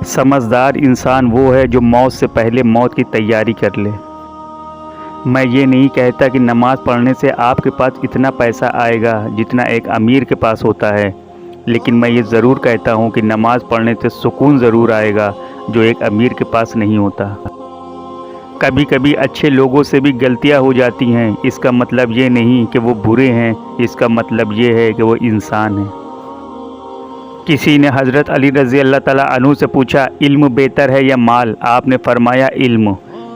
समझदार इंसान वो है जो मौत से पहले मौत की तैयारी कर ले। मैं ये नहीं कहता कि नमाज़ पढ़ने से आपके पास इतना पैसा आएगा जितना एक अमीर के पास होता है, लेकिन मैं ये ज़रूर कहता हूँ कि नमाज़ पढ़ने से सुकून ज़रूर आएगा जो एक अमीर के पास नहीं होता। कभी कभी अच्छे लोगों से भी गलतियाँ हो जाती हैं, इसका मतलब ये नहीं कि वो बुरे हैं, इसका मतलब ये है कि वो इंसान हैं। किसी ने हज़रत अली रज़ी अल्लाह ताला अन्हु से पूछा, इल्म बेहतर है या माल? आपने फरमाया इल्म,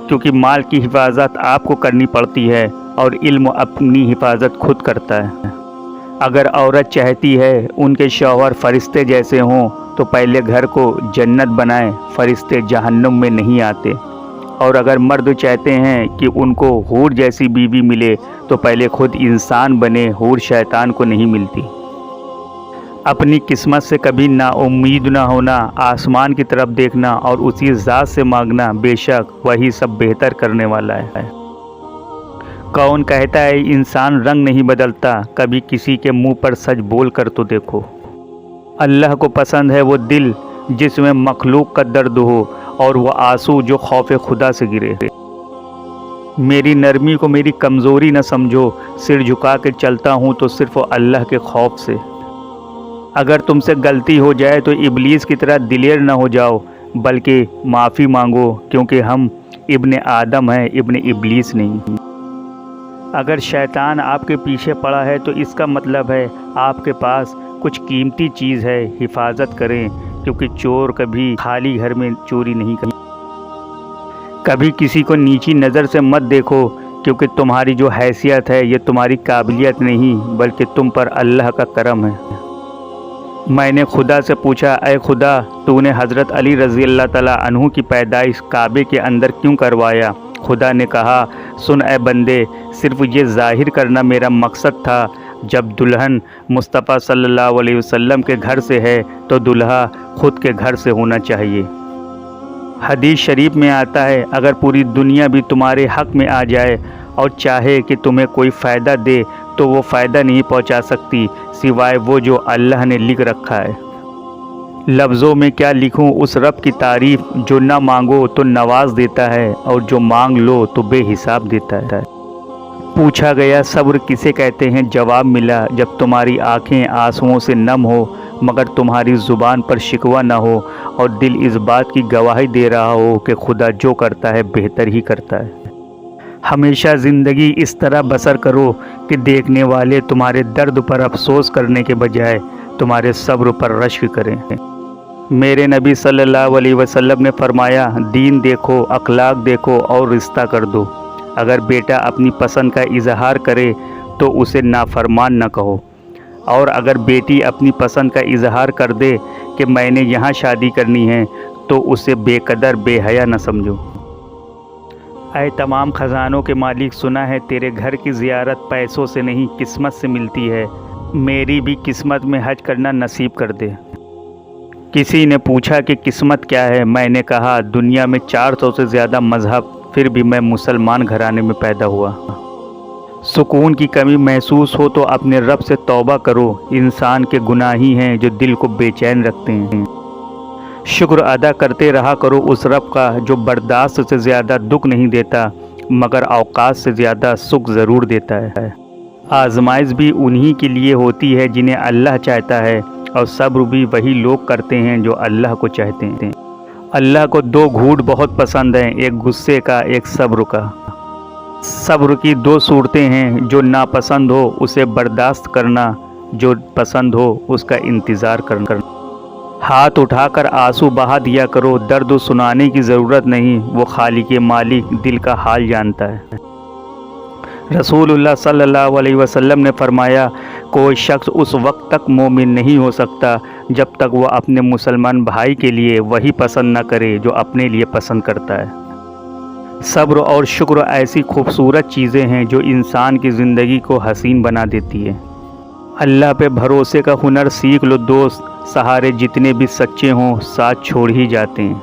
क्योंकि माल की हिफाजत आपको करनी पड़ती है और इल्म अपनी हिफाजत खुद करता है। अगर औरत चाहती है उनके शौहर फरिश्ते जैसे हों तो पहले घर को जन्नत बनाए, फरिश्ते जहन्नुम में नहीं आते। और अगर मर्द चाहते हैं कि उनको हूर जैसी बीवी मिले तो पहले खुद इंसान बने, हूर शैतान को नहीं मिलती। अपनी किस्मत से कभी नाउम्मीद ना होना, आसमान की तरफ देखना और उसी ज़ात से मांगना, बेशक वही सब बेहतर करने वाला है। कौन कहता है इंसान रंग नहीं बदलता? कभी किसी के मुंह पर सच बोल कर तो देखो। अल्लाह को पसंद है वो दिल जिसमें मखलूक का दर्द हो और वो आंसू जो खौफ खुदा से गिरे। मेरी नरमी को मेरी कमज़ोरी न समझो, सिर झुका के चलता हूँ तो सिर्फ अल्लाह के खौफ से। अगर तुमसे गलती हो जाए तो इब्लीस की तरह दिलेर न हो जाओ, बल्कि माफ़ी मांगो, क्योंकि हम इब्ने आदम हैं, इब्ने इब्लीस नहीं। अगर शैतान आपके पीछे पड़ा है तो इसका मतलब है आपके पास कुछ कीमती चीज़ है, हिफाजत करें, क्योंकि चोर कभी खाली घर में चोरी नहीं करता। कभी किसी को नीची नज़र से मत देखो, क्योंकि तुम्हारी जो हैसियत है ये तुम्हारी काबिलियत नहीं बल्कि तुम पर अल्लाह का करम है। मैंने खुदा से पूछा, ऐ खुदा, तूने हज़रत अली रज़ी अल्लाह ताला अन्हु की पैदाइश काबे के अंदर क्यों करवाया? खुदा ने कहा, सुन ए बंदे, सिर्फ ये ज़ाहिर करना मेरा मकसद था, जब दुल्हन मुस्तफ़ा सल्लल्लाहु अलैहि वसल्लम के घर से है तो दुल्हा खुद के घर से होना चाहिए। हदीस शरीफ में आता है, अगर पूरी दुनिया भी तुम्हारे हक़ में आ जाए और चाहे कि तुम्हें कोई फ़ायदा दे तो वो फ़ायदा नहीं पहुंचा सकती सिवाय वो जो अल्लाह ने लिख रखा है। लफ्ज़ों में क्या लिखूं उस रब की तारीफ़ जो ना मांगो तो नवाज देता है और जो मांग लो तो बेहिसाब देता है। पूछा गया, सब्र किसे कहते हैं? जवाब मिला, जब तुम्हारी आँखें आंसुओं से नम हो मगर तुम्हारी ज़ुबान पर शिकवा ना हो और दिल इस बात की गवाही दे रहा हो कि खुदा जो करता है बेहतर ही करता है। हमेशा ज़िंदगी इस तरह बसर करो कि देखने वाले तुम्हारे दर्द पर अफसोस करने के बजाय तुम्हारे सब्र पर रश्क करें। मेरे नबी सल्लल्लाहु अलैहि वसल्लम ने फरमाया, दीन देखो, अखलाक देखो और रिश्ता कर दो। अगर बेटा अपनी पसंद का इजहार करे तो उसे नाफरमान न कहो, और अगर बेटी अपनी पसंद का इजहार कर दे कि मैंने यहाँ शादी करनी है तो उसे बेकदर बेहया न समझो। ऐ तमाम ख़जानों के मालिक, सुना है तेरे घर की ज़ियारत पैसों से नहीं किस्मत से मिलती है, मेरी भी किस्मत में हज करना नसीब कर दे। किसी ने पूछा कि किस्मत क्या है? मैंने कहा, दुनिया में 400 से ज़्यादा मज़हब, फिर भी मैं मुसलमान घराने में पैदा हुआ। सुकून की कमी महसूस हो तो अपने रब से तौबा करो, इंसान के गुनाह ही हैं जो दिल को बेचैन रखते हैं। शुक्र अदा करते रहा करो उस रब का जो बर्दाश्त से ज़्यादा दुख नहीं देता मगर औकात से ज़्यादा सुख ज़रूर देता है। आजमाइश भी उन्हीं के लिए होती है जिन्हें अल्लाह चाहता है, और सब्र भी वही लोग करते हैं जो अल्लाह को चाहते हैं। अल्लाह को 2 घूंट बहुत पसंद हैं, एक गुस्से का, एक सब्र का। सब्र की 2 सूरतें हैं, जो नापसंद हो उसे बर्दाश्त करना, जो पसंद हो उसका इंतज़ार करना। हाथ उठाकर आंसू बहा दिया करो, दर्द सुनाने की ज़रूरत नहीं, वो खालिक मालिक दिल का हाल जानता है। रसूलुल्लाह सल्लल्लाहु अलैहि वसल्लम ने फरमाया, कोई शख्स उस वक्त तक मोमिन नहीं हो सकता जब तक वह अपने मुसलमान भाई के लिए वही पसंद न करे जो अपने लिए पसंद करता है। सब्र और शुक्र ऐसी खूबसूरत चीज़ें हैं जो इंसान की ज़िंदगी को हसीन बना देती है। अल्लाह पे भरोसे का हुनर सीख लो दोस्त, सहारे जितने भी सच्चे हों साथ छोड़ ही जाते हैं।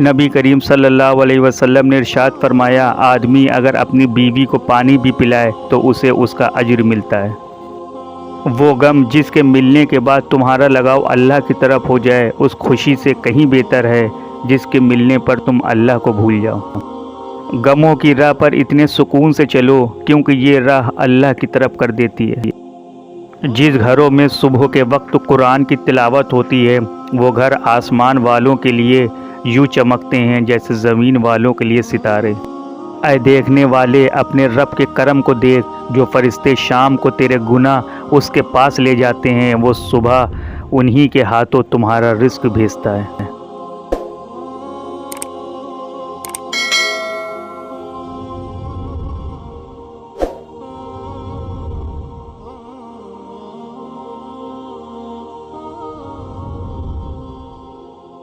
नबी करीम सल्लल्लाहु अलैहि वसल्लम ने इरशाद फरमाया, आदमी अगर अपनी बीवी को पानी भी पिलाए तो उसे उसका अज्र मिलता है। وہ غم جس کے ملنے کے بعد تمہارا لگاؤ اللہ کی طرف ہو جائے اس خوشی سے کہیں بہتر ہے جس کے ملنے پر تم اللہ کو بھول جاؤ۔ غموں کی راہ پر اتنے سکون سے چلو کیونکہ یہ راہ اللہ کی طرف کر دیتی ہے۔ جس گھروں میں صبح کے وقت قرآن کی تلاوت ہوتی ہے وہ گھر آسمان والوں کے لیے یوں چمکتے ہیں جیسے زمین والوں کے لیے ستارے۔ اے دیکھنے والے اپنے رب کے کرم کو دیکھ، جو فرشتے شام کو تیرے گناہ اس کے پاس لے جاتے ہیں، وہ صبح انہی کے ہاتھوں تمہارا رزق بھیجتا ہے۔